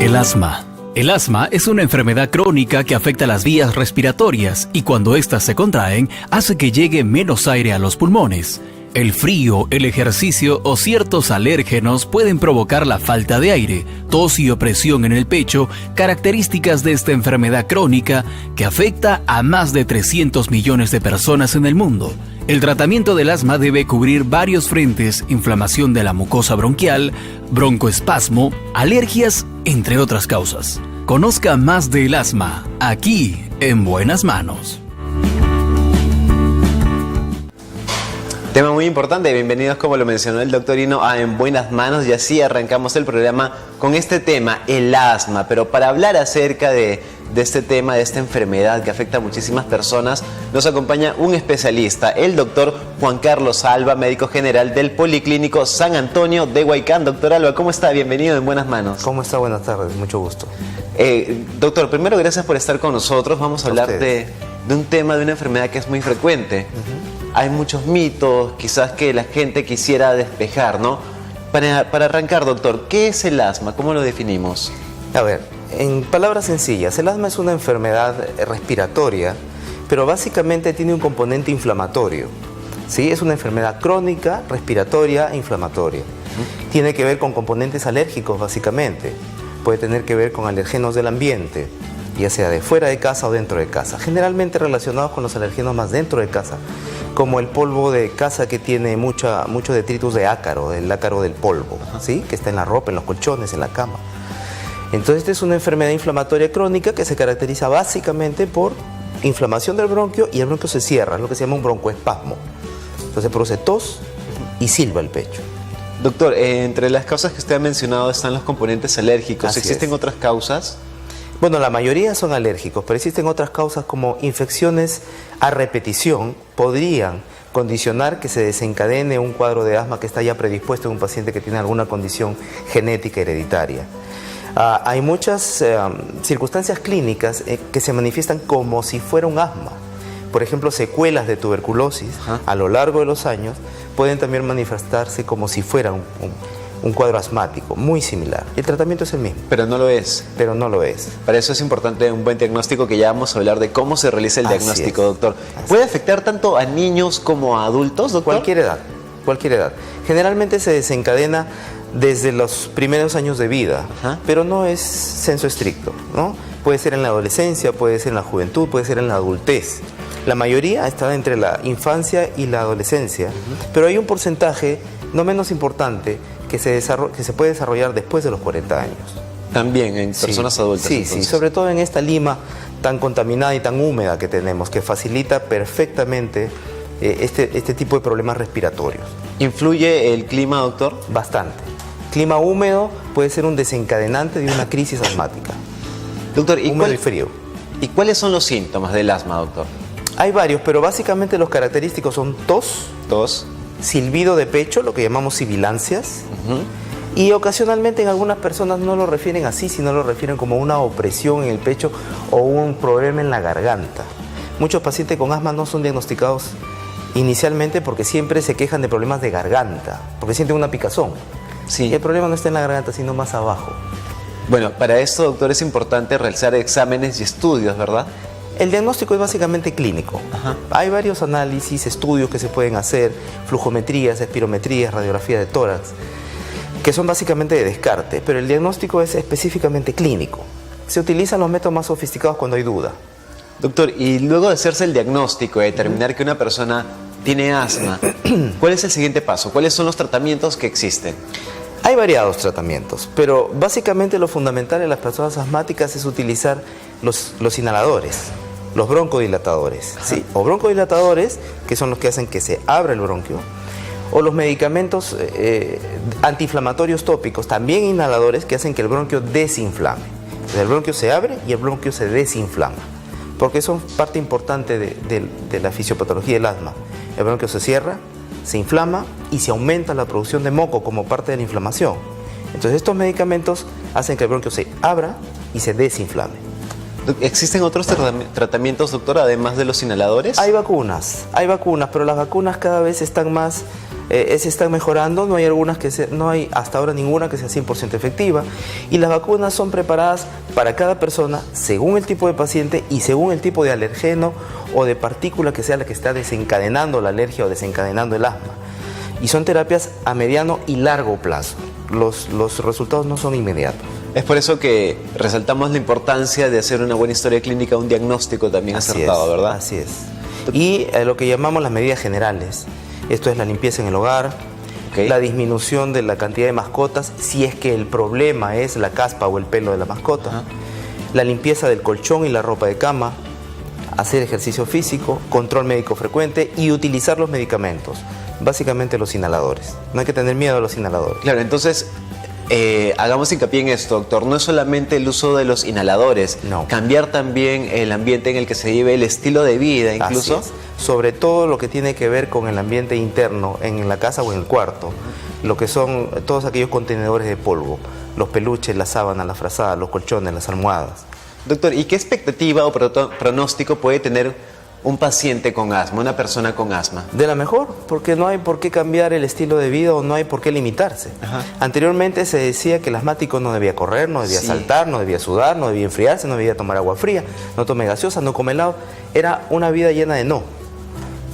El asma. El asma es una enfermedad crónica que afecta las vías respiratorias y cuando éstas se contraen hace que llegue menos aire a los pulmones. El frío, el ejercicio o ciertos alérgenos pueden provocar la falta de aire, tos y opresión en el pecho, características de esta enfermedad crónica que afecta a más de 300 millones de personas en el mundo. El tratamiento del asma debe cubrir varios frentes: inflamación de la mucosa bronquial, broncoespasmo, alergias, entre otras causas. Conozca más del asma, aquí en Buenas Manos. Tema muy importante, bienvenidos, como lo mencionó el doctor Hino, a En Buenas Manos, y así arrancamos el programa con este tema, el asma. Pero para hablar acerca de este tema, de esta enfermedad que afecta a muchísimas personas, nos acompaña un especialista, el doctor Juan Carlos Alba, médico general del Policlínico San Antonio de Huaycán. Doctor Alba, ¿cómo está? Bienvenido en Buenas Manos. ¿Cómo está? Buenas tardes, mucho gusto. Doctor, primero gracias por estar con nosotros. Vamos a hablar de un tema, de una enfermedad que es muy frecuente. Hay muchos mitos, quizás que la gente quisiera despejar, ¿no? Para arrancar, doctor, ¿qué es el asma? ¿Cómo lo definimos? A ver, en palabras sencillas, el asma es una enfermedad respiratoria, pero básicamente tiene un componente inflamatorio. ¿Sí? Es una enfermedad crónica, respiratoria e inflamatoria. Tiene que ver con componentes alérgicos, básicamente. Puede tener que ver con alergenos del ambiente, ya sea de fuera de casa o dentro de casa. Generalmente relacionados con los alergenos más dentro de casa, como el polvo de casa que tiene mucho detritus de ácaro, el ácaro del polvo, ¿sí? Que está en la ropa, en los colchones, en la cama. Entonces, esta es una enfermedad inflamatoria crónica que se caracteriza básicamente por inflamación del bronquio, y el bronquio se cierra, es lo que se llama un broncoespasmo. Entonces produce tos y silba el pecho. Doctor, entre las causas que usted ha mencionado están los componentes alérgicos. Así ¿Existen es. otras causas? Bueno, la mayoría son alérgicos, pero existen otras causas como infecciones a repetición. Podrían condicionar que se desencadene un cuadro de asma que está ya predispuesto en un paciente que tiene alguna condición genética hereditaria. Hay muchas circunstancias clínicas que se manifiestan como si fuera un asma. Por ejemplo, secuelas de tuberculosis a lo largo de los años pueden también manifestarse como si fuera un cuadro asmático, muy similar. El tratamiento es el mismo. Pero no lo es. Pero no lo es. Para eso es importante un buen diagnóstico, que ya vamos a hablar de cómo se realiza el diagnóstico, doctor. Así ¿Puede es. afectar tanto a niños como a adultos, doctor? Cualquier edad, cualquier edad. Generalmente se desencadena desde los primeros años de vida, pero no es censo estricto, ¿no? Puede ser en la adolescencia, puede ser en la juventud, puede ser en la adultez. La mayoría está entre la infancia y la adolescencia, pero hay un porcentaje no menos importante que se puede desarrollar después de los 40 años. También en personas adultas. Sí, entonces. sí, sobre todo en esta Lima tan contaminada y tan húmeda que tenemos, que facilita perfectamente este tipo de problemas respiratorios. ¿Influye el clima, doctor? Bastante. Clima húmedo puede ser un desencadenante de una crisis asmática. Doctor, Húmedo y frío. ¿Y cuáles son los síntomas del asma, doctor? Hay varios, pero básicamente los característicos son tos, Tos. silbido de pecho, lo que llamamos sibilancias, y ocasionalmente en algunas personas no lo refieren así, sino lo refieren como una opresión en el pecho o un problema en la garganta. Muchos pacientes con asma no son diagnosticados inicialmente porque siempre se quejan de problemas de garganta, porque sienten una picazón. Sí. Y el problema no está en la garganta, sino más abajo. Bueno, para esto, doctor, es importante realizar exámenes y estudios, ¿verdad? El diagnóstico es básicamente clínico. Hay varios análisis, estudios que se pueden hacer, flujometrías, espirometrías, radiografía de tórax, que son básicamente de descarte, pero el diagnóstico es específicamente clínico. Se utilizan los métodos más sofisticados cuando hay duda. Doctor, y luego de hacerse el diagnóstico, de determinar que una persona tiene asma, ¿cuál es el siguiente paso? ¿Cuáles son los tratamientos que existen? Hay variados tratamientos, pero básicamente lo fundamental en las personas asmáticas es utilizar los inhaladores, los broncodilatadores, ¿sí? O broncodilatadores, que son los que hacen que se abra el bronquio, o los medicamentos antiinflamatorios tópicos, también inhaladores, que hacen que el bronquio desinflame. Entonces, el bronquio se abre y el bronquio se desinflama, porque son parte importante de la fisiopatología del asma. El bronquio se cierra, se inflama y se aumenta la producción de moco como parte de la inflamación. Entonces estos medicamentos hacen que el bronquio se abra y se desinflame. ¿Existen otros tratamientos, doctor, además de los inhaladores? Hay vacunas, pero las vacunas cada vez están más se están mejorando, no hay hasta ahora ninguna que sea 100% efectiva, y las vacunas son preparadas para cada persona según el tipo de paciente y según el tipo de alergeno o de partícula que sea la que está desencadenando la alergia o desencadenando el asma. Y son terapias a mediano y largo plazo. Los resultados no son inmediatos. Es por eso que resaltamos la importancia de hacer una buena historia clínica, un diagnóstico también acertado, ¿verdad? Así es. Y lo que llamamos las medidas generales. Esto es la limpieza en el hogar, la disminución de la cantidad de mascotas, si es que el problema es la caspa o el pelo de la mascota, la limpieza del colchón y la ropa de cama, hacer ejercicio físico, control médico frecuente y utilizar los medicamentos, básicamente los inhaladores. No hay que tener miedo a los inhaladores. Claro, entonces hagamos hincapié en esto, doctor. No es solamente el uso de los inhaladores, no. Cambiar también el ambiente en el que se vive, el estilo de vida incluso. Así es. Sobre todo lo que tiene que ver con el ambiente interno, en la casa o en el cuarto, lo que son todos aquellos contenedores de polvo, los peluches, las sábanas, las frazadas, los colchones, las almohadas. Doctor, ¿y qué expectativa o pronóstico puede tener un paciente con asma, una persona con asma? De la mejor, porque no hay por qué cambiar el estilo de vida o no hay por qué limitarse. Anteriormente se decía que el asmático no debía correr, no debía saltar, no debía sudar, no debía enfriarse, no debía tomar agua fría, no tome gaseosa, no come helado. Era una vida llena de no.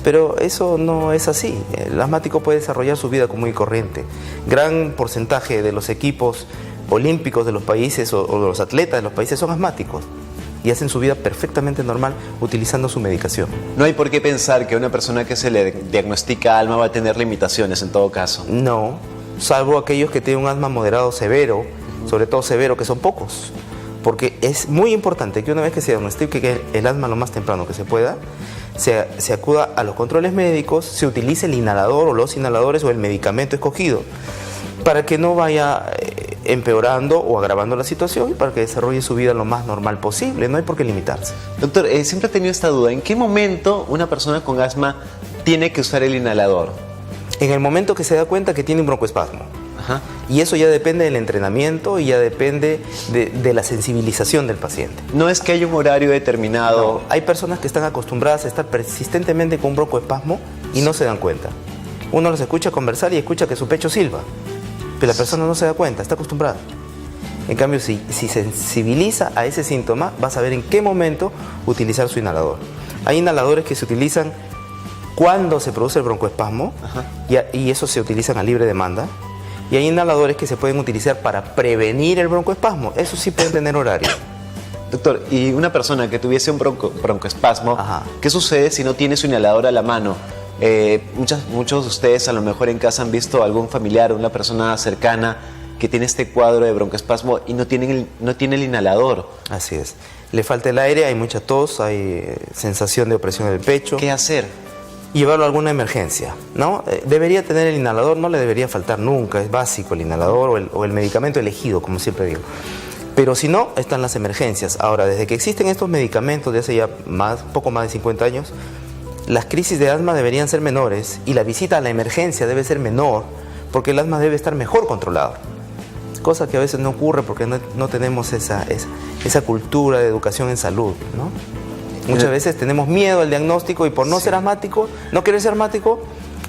Pero eso no es así. El asmático puede desarrollar su vida común y corriente. Gran porcentaje de los equipos olímpicos de los países o de los atletas de los países son asmáticos y hacen su vida perfectamente normal utilizando su medicación. No hay por qué pensar que una persona que se le diagnostica asma va a tener limitaciones en todo caso. No, salvo aquellos que tienen un asma moderado severo, sobre todo severo, que son pocos. Porque es muy importante que una vez que se diagnostique el asma lo más temprano que se pueda, se acuda a los controles médicos, se utilice el inhalador o los inhaladores o el medicamento escogido para que no vaya empeorando o agravando la situación y para que desarrolle su vida lo más normal posible. No hay por qué limitarse. Doctor, siempre he tenido esta duda. ¿En qué momento una persona con asma tiene que usar el inhalador? En el momento que se da cuenta que tiene un broncoespasmo. Y eso ya depende del entrenamiento y ya depende de la sensibilización del paciente. No es que haya un horario determinado. No, hay personas que están acostumbradas a estar persistentemente con un broncoespasmo y no se dan cuenta. Uno los escucha conversar y escucha que su pecho silba, pero la persona no se da cuenta, está acostumbrada. En cambio, si sensibiliza a ese síntoma, va a saber en qué momento utilizar su inhalador. Hay inhaladores que se utilizan cuando se produce el broncoespasmo y eso se utilizan a libre demanda. Y hay inhaladores que se pueden utilizar para prevenir el broncoespasmo. Eso sí pueden tener horario. Doctor, y una persona que tuviese un broncoespasmo, ¿qué sucede si no tiene su inhalador a la mano? Muchos de ustedes a lo mejor en casa han visto a algún familiar o una persona cercana que tiene este cuadro de broncoespasmo y no tiene el inhalador. Así es. Le falta el aire, hay mucha tos, hay sensación de opresión del pecho. ¿Qué hacer? Llevarlo a alguna emergencia, ¿no? Debería tener el inhalador, no le debería faltar nunca, es básico el inhalador o el medicamento elegido, como siempre digo. Pero si no, están las emergencias. Ahora, desde que existen estos medicamentos de hace ya poco más de 50 años, las crisis de asma deberían ser menores y la visita a la emergencia debe ser menor porque el asma debe estar mejor controlado. Cosa que a veces no ocurre porque no tenemos esa cultura de educación en salud, ¿no? Muchas veces tenemos miedo al diagnóstico y por no ser asmático, no querer ser asmático,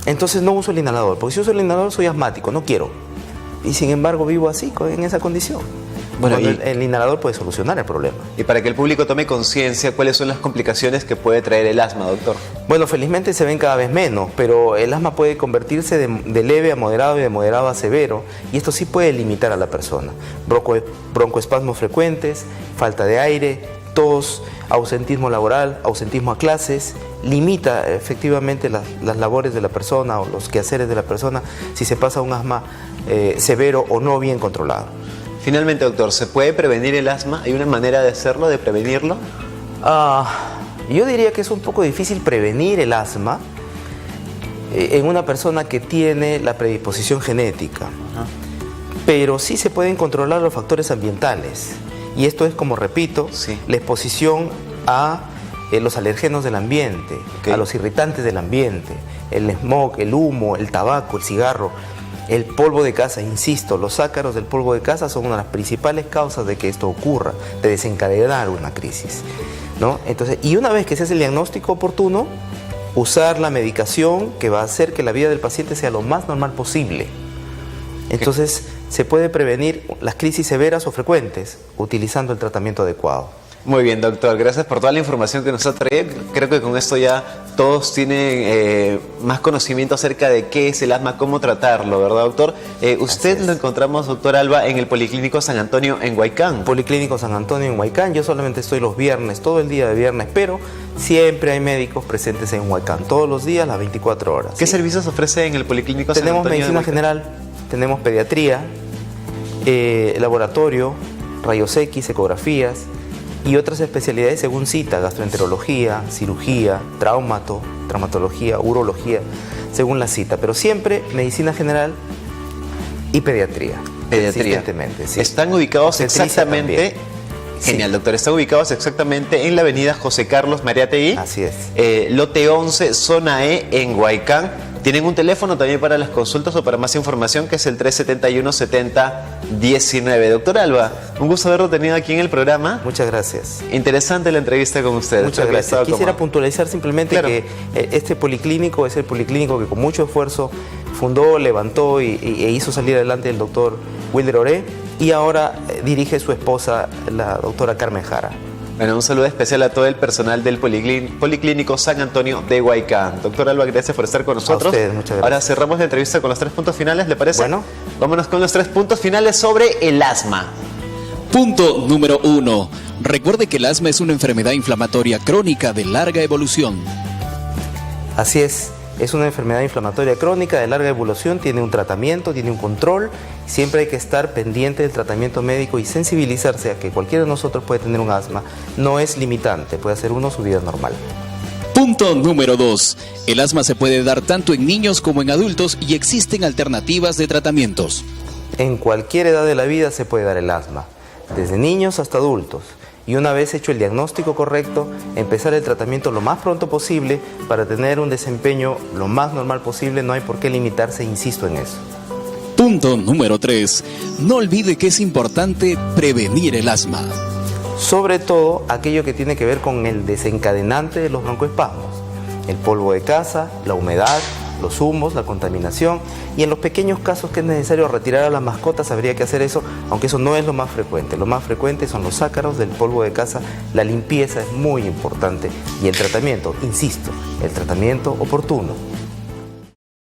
entonces no uso el inhalador. Porque si uso el inhalador soy asmático, no quiero. Y sin embargo vivo así, en esa condición. Bueno, el inhalador puede solucionar el problema. Y para que el público tome conciencia, ¿cuáles son las complicaciones que puede traer el asma, doctor? Bueno, felizmente se ven cada vez menos, pero el asma puede convertirse de leve a moderado y de moderado a severo, y esto sí puede limitar a la persona. Broncoespasmos frecuentes, falta de aire, tos, ausentismo laboral, ausentismo a clases, limita efectivamente las labores de la persona o los quehaceres de la persona si se pasa un asma severo o no bien controlado. Finalmente, doctor, ¿se puede prevenir el asma? ¿Hay una manera de hacerlo, de prevenirlo? Yo diría que es un poco difícil prevenir el asma en una persona que tiene la predisposición genética, pero sí se pueden controlar los factores ambientales. Y esto es, como repito, la exposición a los alérgenos del ambiente, a los irritantes del ambiente, el smog, el humo, el tabaco, el cigarro, el polvo de casa. Insisto, los ácaros del polvo de casa son una de las principales causas de que esto ocurra, de desencadenar una crisis, ¿no? Entonces, y una vez que se hace el diagnóstico oportuno, usar la medicación que va a hacer que la vida del paciente sea lo más normal posible. Entonces, se puede prevenir las crisis severas o frecuentes utilizando el tratamiento adecuado. Muy bien, doctor. Gracias por toda la información que nos ha traído. Creo que con esto ya todos tienen más conocimiento acerca de qué es el asma, cómo tratarlo, ¿verdad, doctor? Usted lo encontramos, doctor Alba, en el Policlínico San Antonio en Huaycán. Policlínico San Antonio en Huaycán. Yo solamente estoy los viernes, todo el día de viernes, pero siempre hay médicos presentes en Huaycán, todos los días, las 24 horas. ¿Qué servicios ofrece en el Policlínico San Tenemos Antonio? medicina general, tenemos pediatría, laboratorio, rayos X, ecografías y otras especialidades según cita: gastroenterología, cirugía, traumatología, urología, según la cita, pero siempre medicina general y pediatría. Consistentemente, sí. Están ubicados exactamente... También. Genial, Sí. doctor. Están ubicados exactamente en la avenida José Carlos Mariátegui. Así es. Lote 11, zona E, en Huaycán. Tienen un teléfono también para las consultas o para más información, que es el 371-70-19. Doctor Alba, un gusto haberlo tenido aquí en el programa. Muchas gracias. Interesante la entrevista con usted. Muchas gracias. Quisiera puntualizar simplemente que este policlínico es el policlínico que con mucho esfuerzo fundó, levantó e hizo salir adelante el doctor Wilder Oré, y ahora dirige su esposa, la doctora Carmen Jara. Bueno, un saludo especial a todo el personal del Policlínico San Antonio de Huaycán. Doctor Alba, gracias por estar con nosotros. A ustedes, muchas gracias. Ahora cerramos la entrevista con los 3 puntos finales, ¿le parece? Bueno. Vámonos con los 3 puntos finales sobre el asma. Punto número 1. Recuerde que el asma es una enfermedad inflamatoria crónica de larga evolución. Así es una enfermedad inflamatoria crónica de larga evolución, tiene un tratamiento, tiene un control. Siempre hay que estar pendiente del tratamiento médico y sensibilizarse a que cualquiera de nosotros puede tener un asma. No es limitante, puede hacer uno su vida normal. Punto número 2. El asma se puede dar tanto en niños como en adultos y existen alternativas de tratamientos. En cualquier edad de la vida se puede dar el asma, desde niños hasta adultos. Y una vez hecho el diagnóstico correcto, empezar el tratamiento lo más pronto posible para tener un desempeño lo más normal posible. No hay por qué limitarse, insisto en eso. Punto número 3. No olvide que es importante prevenir el asma. Sobre todo aquello que tiene que ver con el desencadenante de los broncoespasmos: el polvo de casa, la humedad, los humos, la contaminación, y en los pequeños casos que es necesario retirar a las mascotas habría que hacer eso, aunque eso no es lo más frecuente. Lo más frecuente son los ácaros del polvo de casa. La limpieza es muy importante y el tratamiento, insisto, el tratamiento oportuno.